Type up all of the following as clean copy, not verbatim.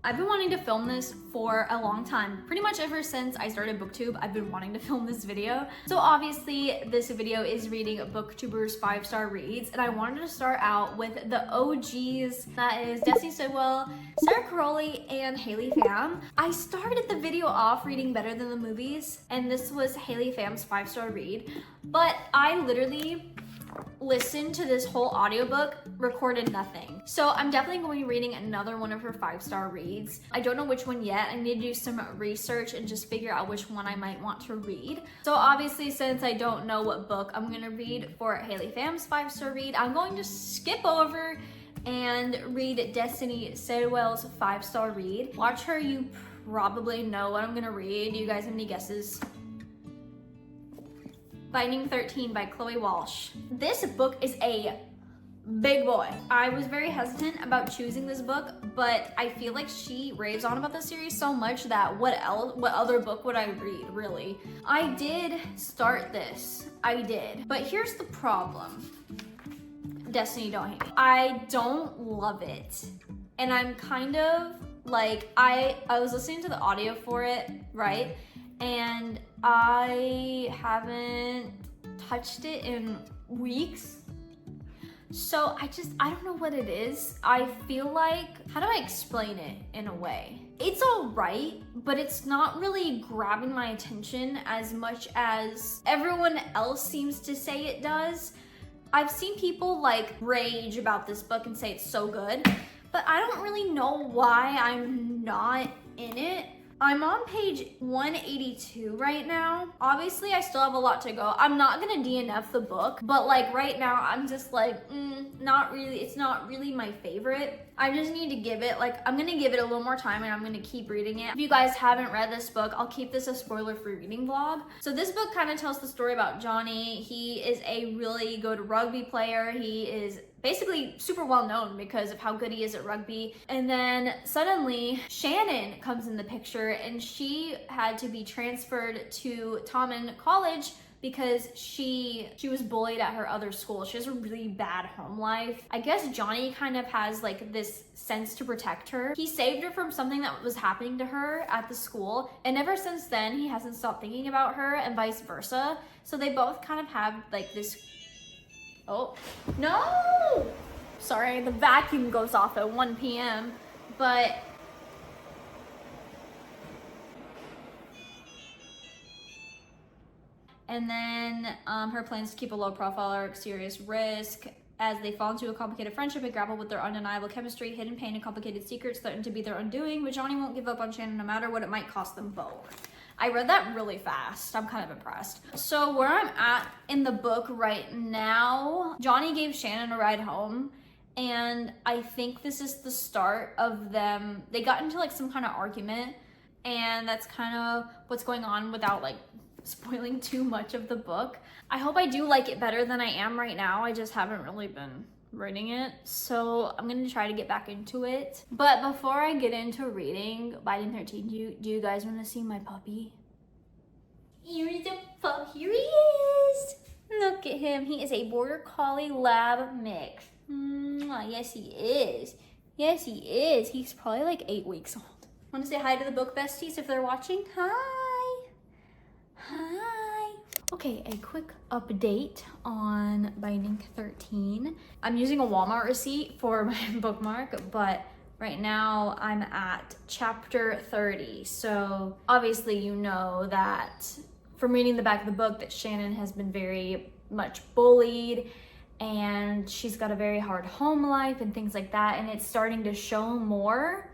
I've been wanting to film this for a long time. Pretty much ever since I started Booktube, I've been wanting to film this video. So obviously this video is reading Booktubers 5-star reads, and I wanted to start out with the OGs. That is Destiny Sitwell, Sarah Caroli, and Haley Pham. I started the video off reading Better Than the Movies, and this was Haley Pham's 5-star read, but I literally listened to this whole audiobook, recorded nothing. So I'm definitely going to be reading another one of her 5-star reads. I don't know which one yet. I need to do some research and just figure out which one I might want to read. So obviously, since I don't know what book I'm going to read for Haley Pham's 5-star read, I'm going to skip over and read Destiny Sitwell's 5-star read. Watch her, you probably know what I'm going to read. Do you guys have any guesses? Binding 13 by Chloe Walsh. This book is a big boy. I was very hesitant about choosing this book, but I feel like she raves on about this series so much that what other book would I read, really? I did start this. I did. But here's the problem. Destiny, don't hate me. I don't love it. And I'm kind of like, I was listening to the audio for it, right? And I haven't touched it in weeks. So I don't know what it is. I feel like, how do I explain it in a way? It's all right, but it's not really grabbing my attention as much as everyone else seems to say it does. I've seen people like rage about this book and say it's so good, but I don't really know why I'm not in it. I'm on page 182 right now. Obviously, I still have a lot to go. I'm not gonna DNF the book, but like right now, I'm just like, not really, it's not really my favorite. I just need to give it, I'm gonna give it a little more time and I'm gonna keep reading it. If you guys haven't read this book, I'll keep this a spoiler-free reading vlog. So this book kind of tells the story about Johnny. He is a really good rugby player. He is basically super well known because of how good he is at rugby. And then suddenly Shannon comes in the picture and she had to be transferred to Tommen College because she was bullied at her other school. She has a really bad home life. I guess Johnny kind of has like this sense to protect her. He saved her from something that was happening to her at the school. And ever since then, he hasn't stopped thinking about her and vice versa. So they both kind of have like this, oh, no! Sorry, the vacuum goes off at 1 p.m. But and then her plans to keep a low profile are a serious risk as they fall into a complicated friendship and grapple with their undeniable chemistry. Hidden pain and complicated secrets threaten to be their undoing, but Johnny won't give up on Shannon no matter what it might cost them both. I read that really fast. I'm kind of impressed. So where I'm at in the book right now, Johnny gave Shannon a ride home, and I think this is the start of them. They got into like some kind of argument, and that's kind of what's going on without like spoiling too much of the book. I hope I do like it better than I am right now. I just haven't really been reading it, so I'm gonna try to get back into it. But before I get into reading Binding 13, do you guys want to see my puppy? Here is the puppy. Here he is. Look at him. He is a border collie lab mix. Yes he is. Yes he is. He's probably like 8 weeks old. Want to say hi to the book besties if they're watching? Hi. Hi. Okay, a quick update on Binding 13. I'm using a Walmart receipt for my bookmark, but right now I'm at chapter 30. So obviously you know that from reading the back of the book that Shannon has been very much bullied and she's got a very hard home life and things like that, and it's starting to show more.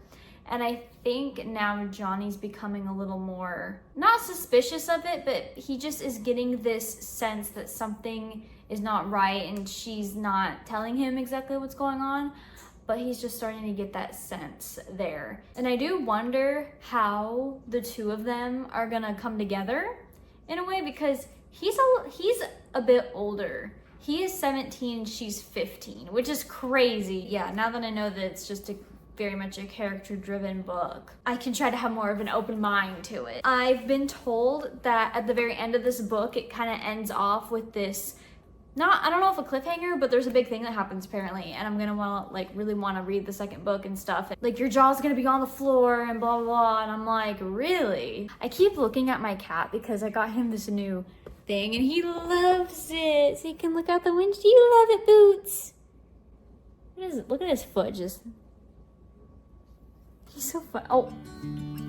And I think now Johnny's becoming a little more, not suspicious of it, but he just is getting this sense that something is not right and she's not telling him exactly what's going on, but he's just starting to get that sense there. And I do wonder how the two of them are gonna come together in a way, because he's a bit older. He is 17, she's 15, which is crazy. Yeah, now that I know that it's just very much a character-driven book, I can try to have more of an open mind to it. I've been told that at the very end of this book, it kind of ends off with this I don't know if a cliffhanger, but there's a big thing that happens apparently, and I'm gonna wanna like really wanna read the second book and stuff. Like your jaw's gonna be on the floor and blah blah blah, and I'm like, really? I keep looking at my cat because I got him this new thing and he loves it. So he can look out the window. You love it, Boots. Look at his foot, just. He's so fun. Oh,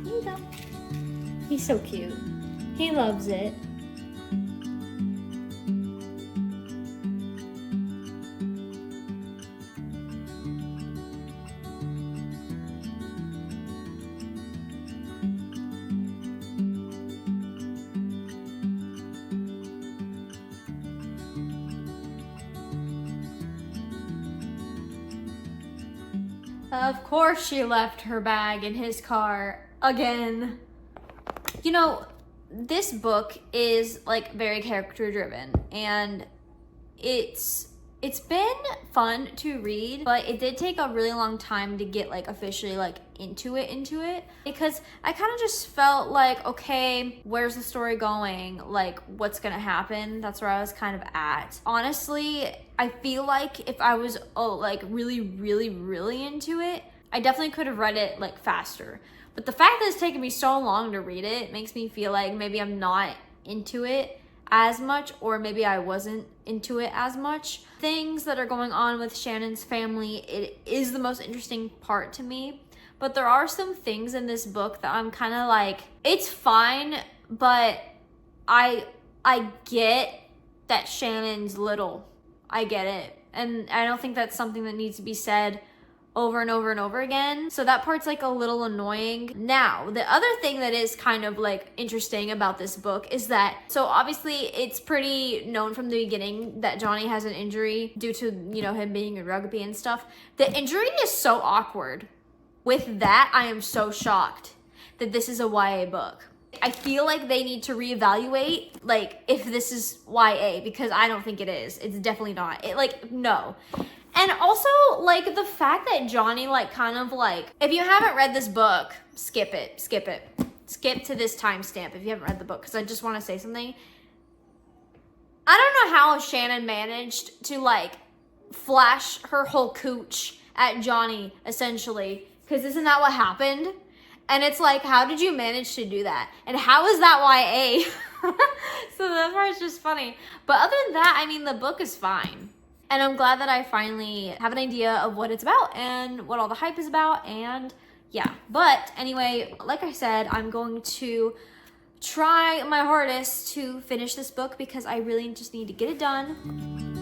here you go. He's so cute. He loves it. Of course she left her bag in his car again. You know, this book is like very character driven, and it's been fun to read, but it did take a really long time to get like officially like into it because I kind of just felt like, okay, where's the story going? Like, what's gonna happen? That's where I was kind of at. Honestly, I feel like if I was like really into it, I definitely could have read it like faster. But the fact that it's taken me so long to read it makes me feel like maybe I'm not into it as much, or maybe I wasn't into it as much. Things that are going on with Shannon's family, it is the most interesting part to me. But there are some things in this book that I'm kind of like, it's fine, but I get that Shannon's little. I get it. And I don't think that's something that needs to be said over and over again. So that part's like a little annoying. Now, the other thing that is kind of like interesting about this book is that, so obviously it's pretty known from the beginning that Johnny has an injury due to, you know, him being in rugby and stuff. The injury is so awkward. With that, I am so shocked that this is a YA book. I feel like they need to reevaluate like if this is YA, because I don't think it is. It's definitely not. No. And also, like, the fact that Johnny, like, kind of, like, if you haven't read this book, skip it. Skip to this timestamp if you haven't read the book, because I just want to say something. I don't know how Shannon managed to, like, flash her whole cooch at Johnny, essentially, because isn't that what happened? And it's like, how did you manage to do that? And how is that YA? So that part's just funny. But other than that, I mean, the book is fine. And I'm glad that I finally have an idea of what it's about and what all the hype is about, and yeah. But anyway, like I said, I'm going to try my hardest to finish this book because I really just need to get it done.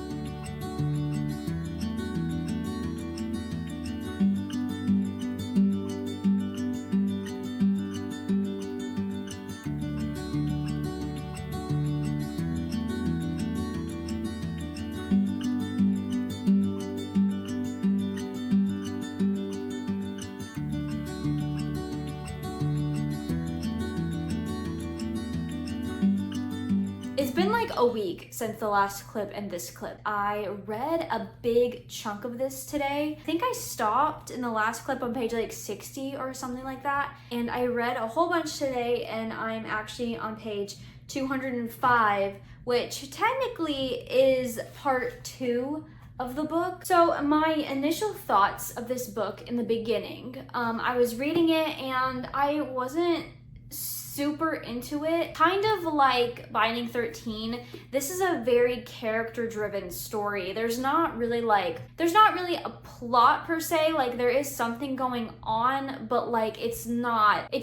It's been like a week since the last clip and this clip. I read a big chunk of this today. I think I stopped in the last clip on page like 60 or something like that. And I read a whole bunch today, and I'm actually on page 205, which technically is part 2 of the book. So my initial thoughts of this book in the beginning, I was reading it and I wasn't super into it. Kind of like Binding 13, this is a very character-driven story. There's not really a plot per se. Like, there is something going on, but like it's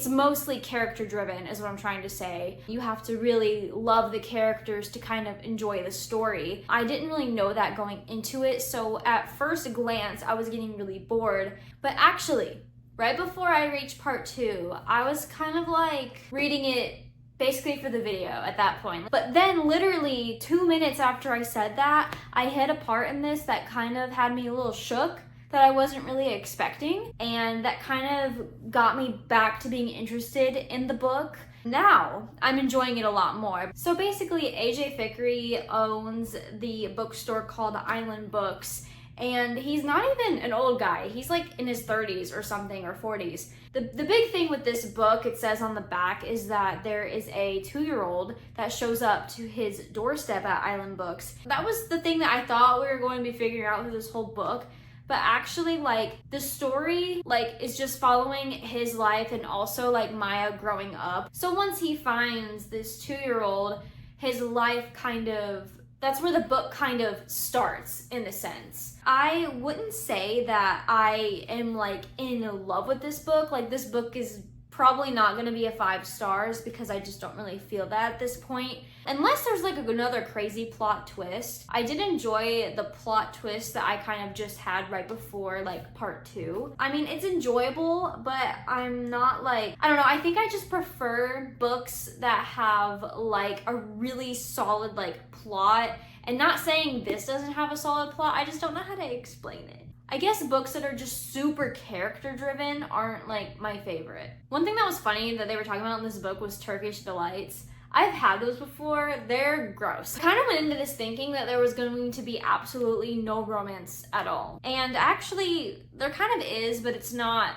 mostly character-driven is what I'm trying to say. You have to really love the characters to kind of enjoy the story. I didn't really know that going into it, so at first glance, I was getting really bored. But actually, right before I reached part 2, I was kind of like reading it basically for the video at that point. But then literally 2 minutes after I said that, I hit a part in this that kind of had me a little shook that I wasn't really expecting, and that kind of got me back to being interested in the book. Now I'm enjoying it a lot more. So basically, AJ Fikry owns the bookstore called Island Books, And he's not even an old guy. He's like in his 30s or something, or 40s. The big thing with this book, it says on the back, is that there is a 2-year-old that shows up to his doorstep at Island Books. That was the thing that I thought we were going to be figuring out through this whole book. But actually, like, the story, like, is just following his life and also, like, Maya growing up. So once he finds this 2-year-old, his life kind of, that's where the book kind of starts, in a sense. I wouldn't say that I am, like, in love with this book. Like, this book is probably not gonna be a 5 stars because I just don't really feel that at this point. Unless there's like another crazy plot twist. I did enjoy the plot twist that I kind of just had right before like part 2. I mean, it's enjoyable, but I'm not like, I don't know, I think I just prefer books that have like a really solid like plot. And not saying this doesn't have a solid plot, I just don't know how to explain it. I guess books that are just super character driven aren't like my favorite. One thing that was funny that they were talking about in this book was Turkish delights. I've had those before, they're gross. I kind of went into this thinking that there was going to be absolutely no romance at all. And actually, there kind of is, but it's not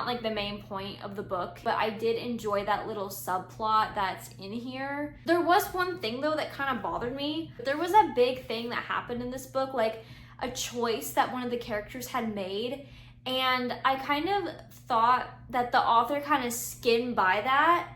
like the main point of the book. But I did enjoy that little subplot that's in here. There was one thing though that kind of bothered me. There was a big thing that happened in this book, like a choice that one of the characters had made, and I kind of thought that the author kind of skimmed by that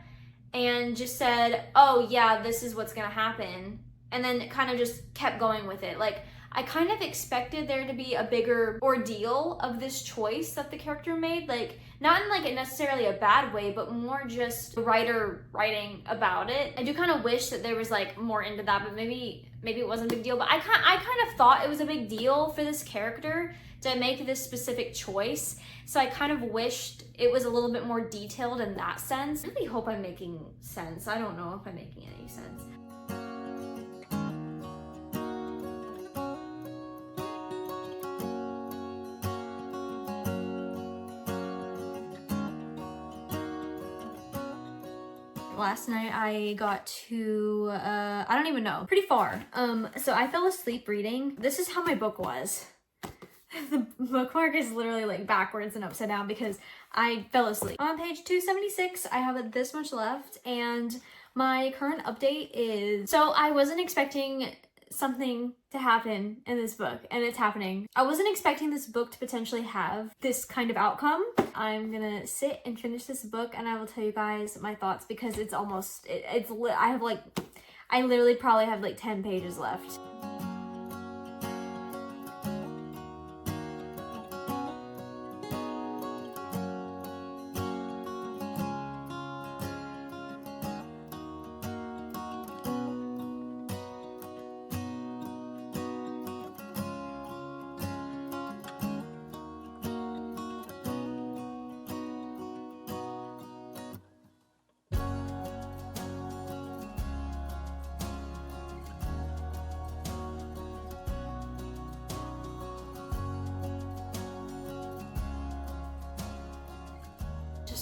and just said, oh yeah, this is what's gonna happen, and then kind of just kept going with it. Like, I kind of expected there to be a bigger ordeal of this choice that the character made, like not in like a necessarily a bad way, but more just the writer writing about it. I do kind of wish that there was like more into that, but maybe it wasn't a big deal. But I kind of thought it was a big deal for this character to make this specific choice. So I kind of wished it was a little bit more detailed in that sense. I really hope I'm making sense. I don't know if I'm making any sense. Last night I got to, I don't even know, pretty far. So I fell asleep reading. This is how my book was. The bookmark is literally like backwards and upside down because I fell asleep. On page 276, I have this much left, and my current update is, so I wasn't expecting something to happen in this book, and it's happening. I wasn't expecting this book to potentially have this kind of outcome. I'm gonna sit and finish this book, and I will tell you guys my thoughts because it's almost, I literally probably have like 10 pages left.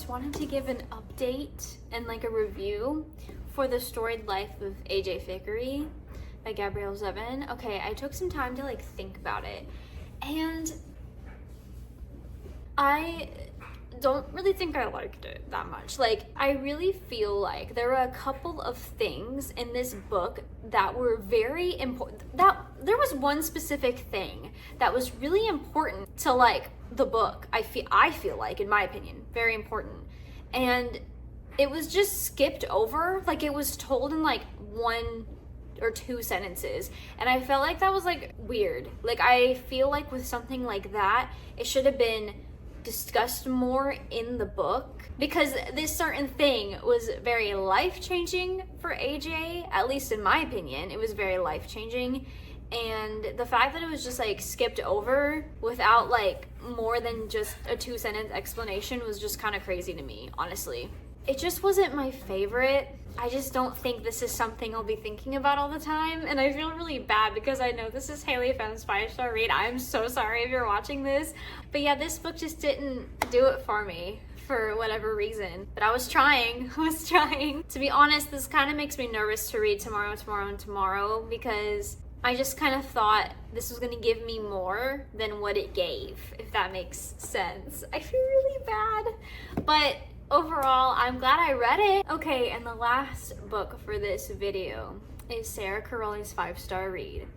Wanted to give an update and like a review for The Storied Life of AJ Thickery by Gabrielle Zevin. Okay, I took some time to like think about it, and I don't really think I liked it that much. Like, I really feel like there were a couple of things in this book that were very important. That there was one specific thing that was really important to like the book. I feel like, in my opinion, very important. And it was just skipped over. Like, it was told in like 1 or 2 sentences. And I felt like that was like weird. Like, I feel like with something like that, it should have been discussed more in the book, because this certain thing was very life-changing for AJ, at least in my opinion. It was very life-changing, and the fact that it was just like skipped over without like more than just a 2-sentence explanation was just kind of crazy to me, honestly. It just wasn't my favorite. I just don't think this is something I'll be thinking about all the time, and I feel really bad because I know this is Haley Fenn's 5-star read. I'm so sorry if you're watching this, but yeah, this book just didn't do it for me for whatever reason. But I was trying. To be honest, this kind of makes me nervous to read tomorrow, and tomorrow, because I just kind of thought this was gonna give me more than what it gave, if that makes sense. I feel really bad, but overall, I'm glad I read it. Okay, and the last book for this video is Sarah Caroli's 5-star read.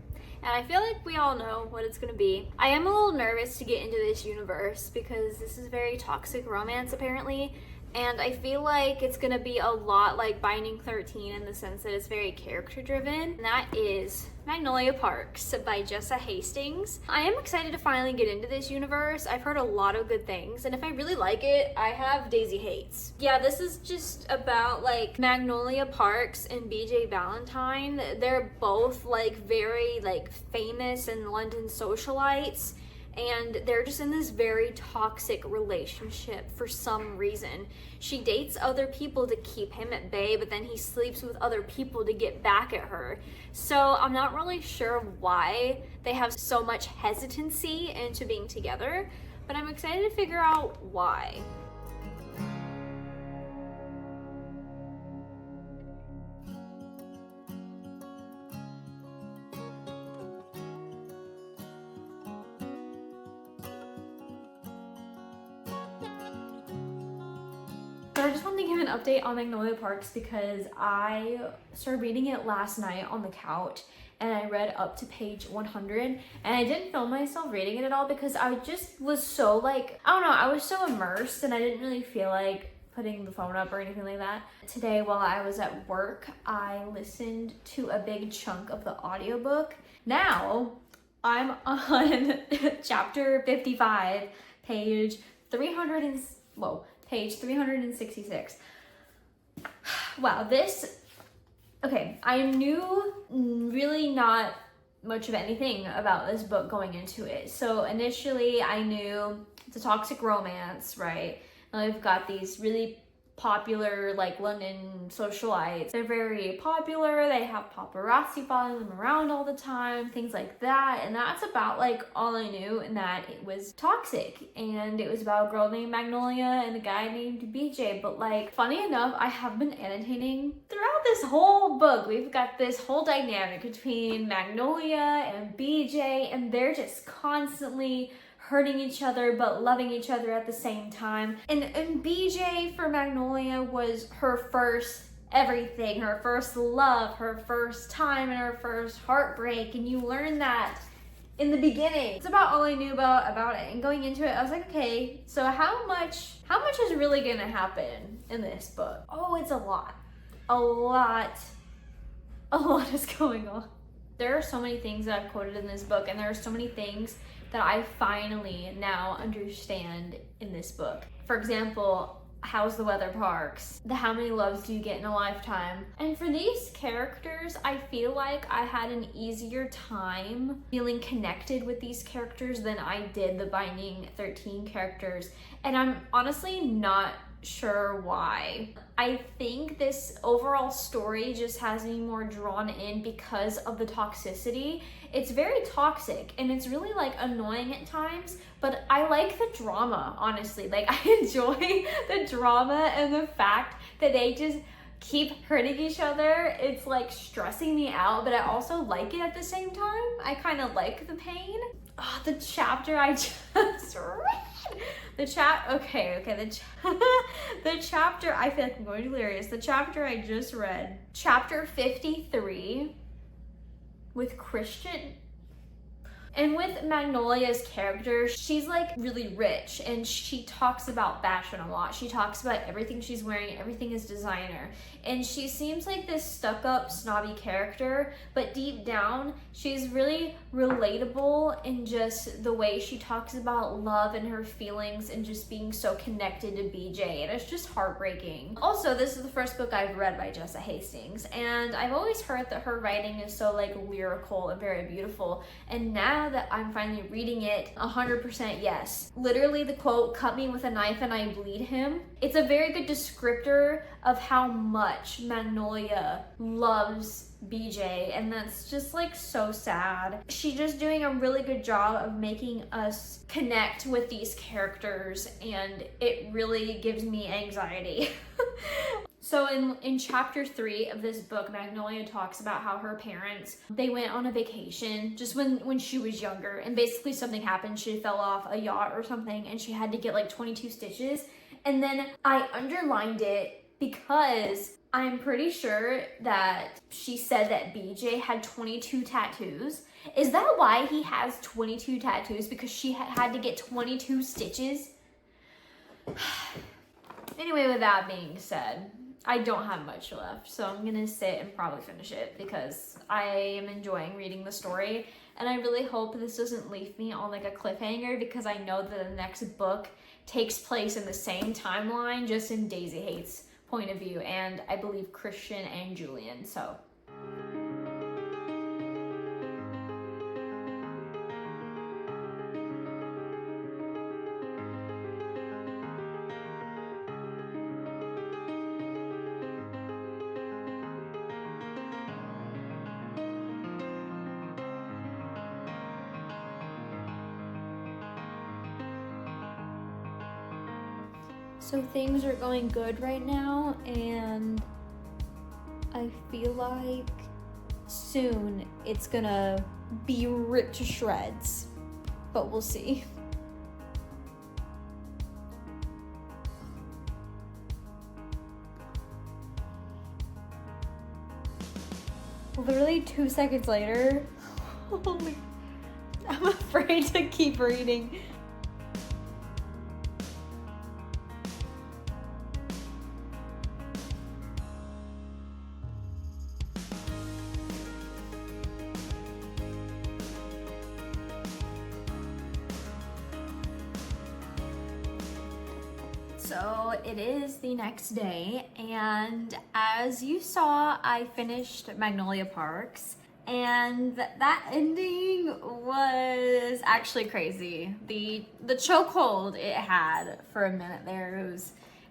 And I feel like we all know what it's gonna be. I am a little nervous to get into this universe because this is very toxic romance apparently. And I feel like it's gonna be a lot like Binding 13 in the sense that it's very character driven. And that is Magnolia Parks by Jessa Hastings. I am excited to finally get into this universe. I've heard a lot of good things, and if I really like it, I have Daisy hates. Yeah, this is just about like Magnolia Parks and BJ Valentine. They're both like very like famous in London socialites, and they're just in this very toxic relationship for some reason. She dates other people to keep him at bay, but then he sleeps with other people to get back at her. So I'm not really sure why they have so much hesitancy into being together, but I'm excited to figure out why. So I just wanted to give an update on Magnolia Parks because I started reading it last night on the couch, and I read up to page 100, and I didn't film myself reading it at all because I just was so like, I don't know, I was so immersed and I didn't really feel like putting the phone up or anything like that. Today while I was at work, I listened to a big chunk of the audiobook. Now I'm on chapter 55, page 366. Wow, okay, I knew really not much of anything about this book going into it. So initially I knew it's a toxic romance, right? And we've got these really popular like London socialites. They're very popular, they have paparazzi following them around all the time, things like that. And that's about like all I knew, and that it was toxic, and it was about a girl named Magnolia and a guy named BJ. But like, funny enough, I have been annotating throughout this whole book. We've got this whole dynamic between Magnolia and BJ, and they're just constantly hurting each other but loving each other at the same time. And BJ for Magnolia was her first everything, her first love, her first time, and her first heartbreak, and you learn that in the beginning. It's about all I knew about it, and going into it I was like, okay, so how much is really gonna happen in this book? Oh, it's a lot is going on. There are so many things that I've quoted in this book, and there are so many things that I finally now understand in this book. For example, how's the weather parks? How many loves do you get in a lifetime? And for these characters, I feel like I had an easier time feeling connected with these characters than I did the Binding 13 characters. And I'm honestly not sure why. I think this overall story just has me more drawn in because of the toxicity. It's very toxic and it's really like annoying at times, but I like the drama, honestly. Like, I enjoy the drama and the fact that they just keep hurting each other. It's like stressing me out, but I also like it at the same time. I kind of like the pain. Oh, the chapter I just read. The chapter, I feel like I'm going delirious. The chapter I just read, chapter 53 with Christian. And with Magnolia's character, she's like really rich and she talks about fashion a lot. She talks about everything she's wearing, everything is designer. And she seems like this stuck-up, snobby character, but deep down, she's really relatable in just the way she talks about love and her feelings and just being so connected to BJ, and it's just heartbreaking. Also, this is the first book I've read by Jessa Hastings, and I've always heard that her writing is so like lyrical and very beautiful, and now that I'm finally reading it, 100% yes. Literally the quote, "Cut me with a knife and I bleed him." It's a very good descriptor of how much Magnolia loves BJ, and that's just like so sad. She's just doing a really good job of making us connect with these characters, and it really gives me anxiety. So in chapter 3 of this book, Magnolia talks about how her parents, they went on a vacation just when she was younger, and basically something happened. She fell off a yacht or something, and she had to get like 22 stitches. And then I underlined it because I'm pretty sure that she said that BJ had 22 tattoos. Is that why he has 22 tattoos? Because she had to get 22 stitches? Anyway, with that being said, I don't have much left, so I'm gonna sit and probably finish it because I am enjoying reading the story, and I really hope this doesn't leave me on like a cliffhanger, because I know that the next book takes place in the same timeline, just in Daisy Hate's point of view, and I believe Christian and Julian, so. So things are going good right now, and I feel like soon it's gonna be ripped to shreds, but we'll see. Literally 2 seconds later, I'm afraid to keep reading. So it is the next day, and as you saw, I finished Magnolia Parks, and that ending was actually crazy. The chokehold it had for a minute there,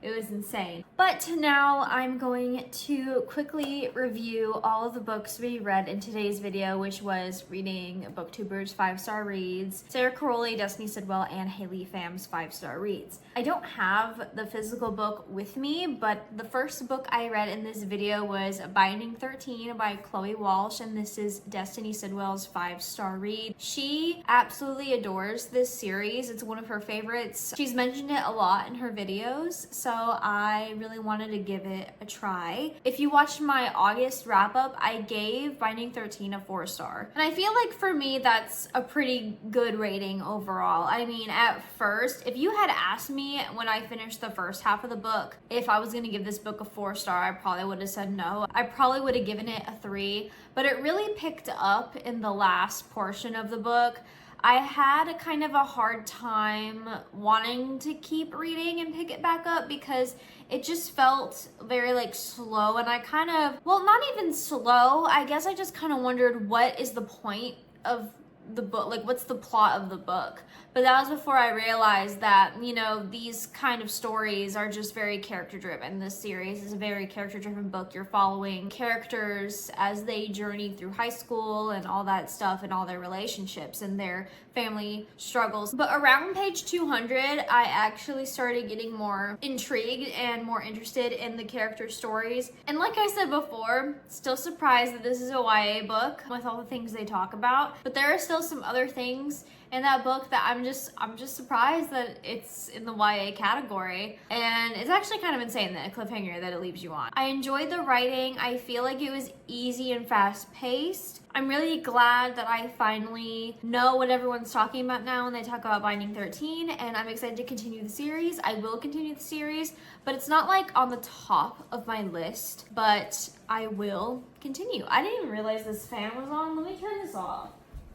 it was insane. But now I'm going to quickly review all of the books we read in today's video, which was reading Booktubers 5-star reads, Sarah Caroli, Destiny Sidwell, and Haley Pham's 5-star reads. I don't have the physical book with me, but the first book I read in this video was Binding 13 by Chloe Walsh, and this is Destiny Sidwell's 5-star read. She absolutely adores this series. It's one of her favorites. She's mentioned it a lot in her videos, so I really wanted to give it a try. If you watched my August wrap-up, I gave Binding 13 a 4-star. And I feel like for me, that's a pretty good rating overall. I mean, at first, if you had asked me when I finished the first half of the book, if I was gonna give this book a 4-star, I probably would have said no. I probably would have given it a 3, but it really picked up in the last portion of the book. I had kind of a hard time wanting to keep reading and pick it back up because it just felt very like slow, and I kind of, well, not even slow, I guess I just kind of wondered what is the point of the book, like what's the plot of the book. But that was before I realized that, you know, these kind of stories are just very character driven. This series is a very character driven book. You're following characters as they journey through high school and all that stuff, and all their relationships and their family struggles. But around page 200, I actually started getting more intrigued and more interested in the character stories. And like I said before, still surprised that this is a YA book with all the things they talk about, but there are still some other things in that book that I'm just surprised that it's in the YA category, and it's actually kind of insane, that cliffhanger that it leaves you on. I enjoyed the writing. I feel like it was easy and fast paced. I'm really glad that I finally know what everyone's talking about now when they talk about Binding 13, and I'm excited to continue the series. I will continue the series, but it's not like on the top of my list, but I will continue. I didn't even realize this fan was on. Let me turn this off.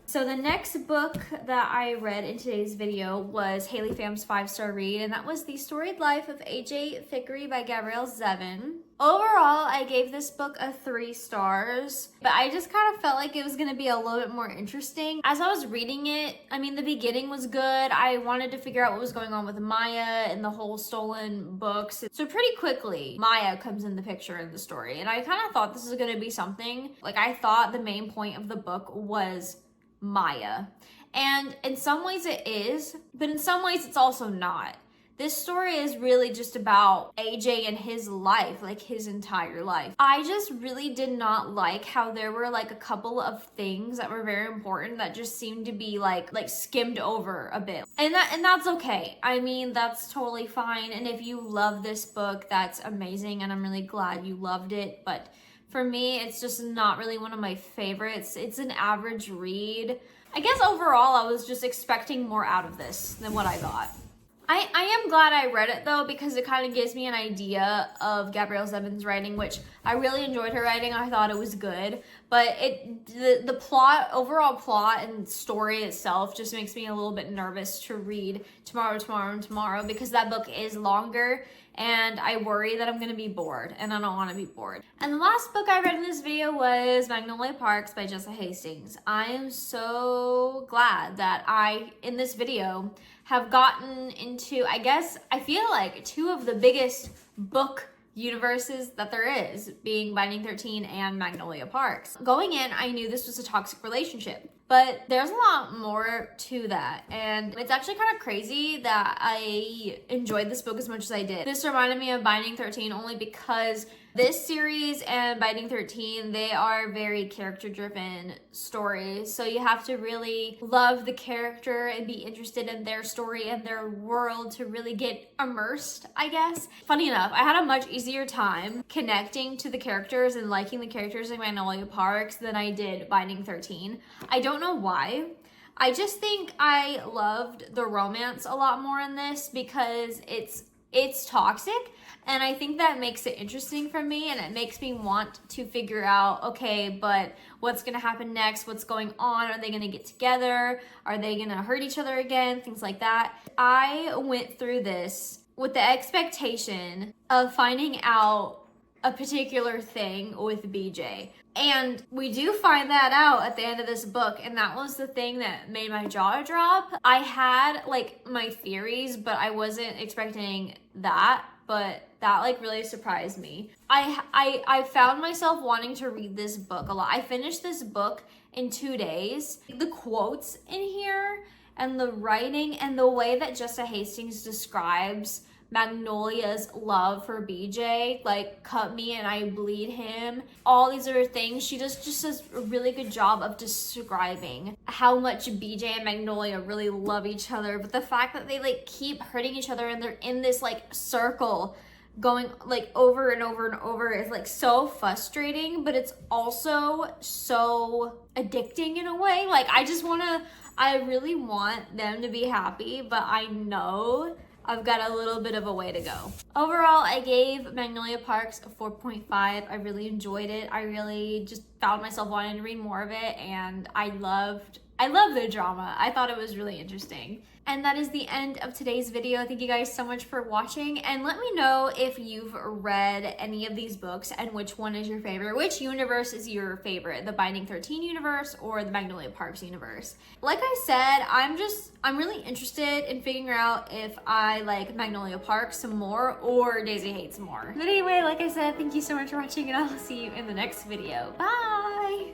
So the next book that I read in today's video was Haley Pham's 5-star read, and that was The Storied Life of A.J. Thickery by Gabrielle Zevin. Overall, I gave this book a 3 stars, but I just kind of felt like it was going to be a little bit more interesting. As I was reading it, I mean, the beginning was good. I wanted to figure out what was going on with Maya and the whole stolen books. So pretty quickly, Maya comes in the picture in the story, and I kind of thought this was going to be something. Like, I thought the main point of the book was Maya. And in some ways it is, but in some ways it's also not. This story is really just about AJ and his life, like his entire life. I just really did not like how there were like a couple of things that were very important that just seemed to be like skimmed over a bit. And that's okay. I mean, that's totally fine. And if you love this book, that's amazing. And I'm really glad you loved it. But for me, it's just not really one of my favorites. It's an average read. I guess overall, I was just expecting more out of this than what I got. I am glad I read it though, because it kind of gives me an idea of Gabrielle Zevin's writing, which I really enjoyed her writing. I thought it was good, but the plot, overall plot and story itself just makes me a little bit nervous to read tomorrow, because that book is longer and I worry that I'm gonna be bored, and I don't want to be bored. And the last book I read in this video was Magnolia Parks by Jessa Hastings. I am so glad that I, in this video, have gotten into, I feel like 2 of the biggest book universes that there is, being Binding 13 and Magnolia Parks. Going in, I knew this was a toxic relationship, but there's a lot more to that, and it's actually kind of crazy that I enjoyed this book as much as I did. This reminded me of Binding 13 only because this series and Binding 13, they are very character-driven stories, so you have to really love the character and be interested in their story and their world to really get immersed, I guess. Funny enough, I had a much easier time connecting to the characters and liking the characters in Magnolia Parks than I did Binding 13. I don't know why. I just think I loved the romance a lot more in this because it's toxic, and I think that makes it interesting for me, and it makes me want to figure out, okay, but what's gonna happen next? What's going on? Are they gonna get together? Are they gonna hurt each other again? Things like that. I went through this with the expectation of finding out a particular thing with BJ. And we do find that out at the end of this book, and that was the thing that made my jaw drop. I had like my theories, but I wasn't expecting that, but that like really surprised me. I found myself wanting to read this book a lot. I finished this book in 2 days. The quotes in here and the writing and the way that Jessa Hastings describes Magnolia's love for BJ, like cut me and I bleed him, all these other things, she just does a really good job of describing how much BJ and Magnolia really love each other, but the fact that they like keep hurting each other and they're in this like circle going like over and over and over is like so frustrating, but it's also so addicting in a way. Like I really want them to be happy, but I know I've got a little bit of a way to go. Overall, I gave Magnolia Parks a 4.5. I really enjoyed it. I really just found myself wanting to read more of it, and I love the drama. I thought it was really interesting. And that is the end of today's video. Thank you guys so much for watching, and let me know if you've read any of these books and which one is your favorite. Which universe is your favorite? The Binding 13 universe or the Magnolia Parks universe? Like I said, I'm really interested in figuring out if I like Magnolia Parks some more or Daisy Hates more. But anyway, like I said, thank you so much for watching, and I'll see you in the next video. Bye!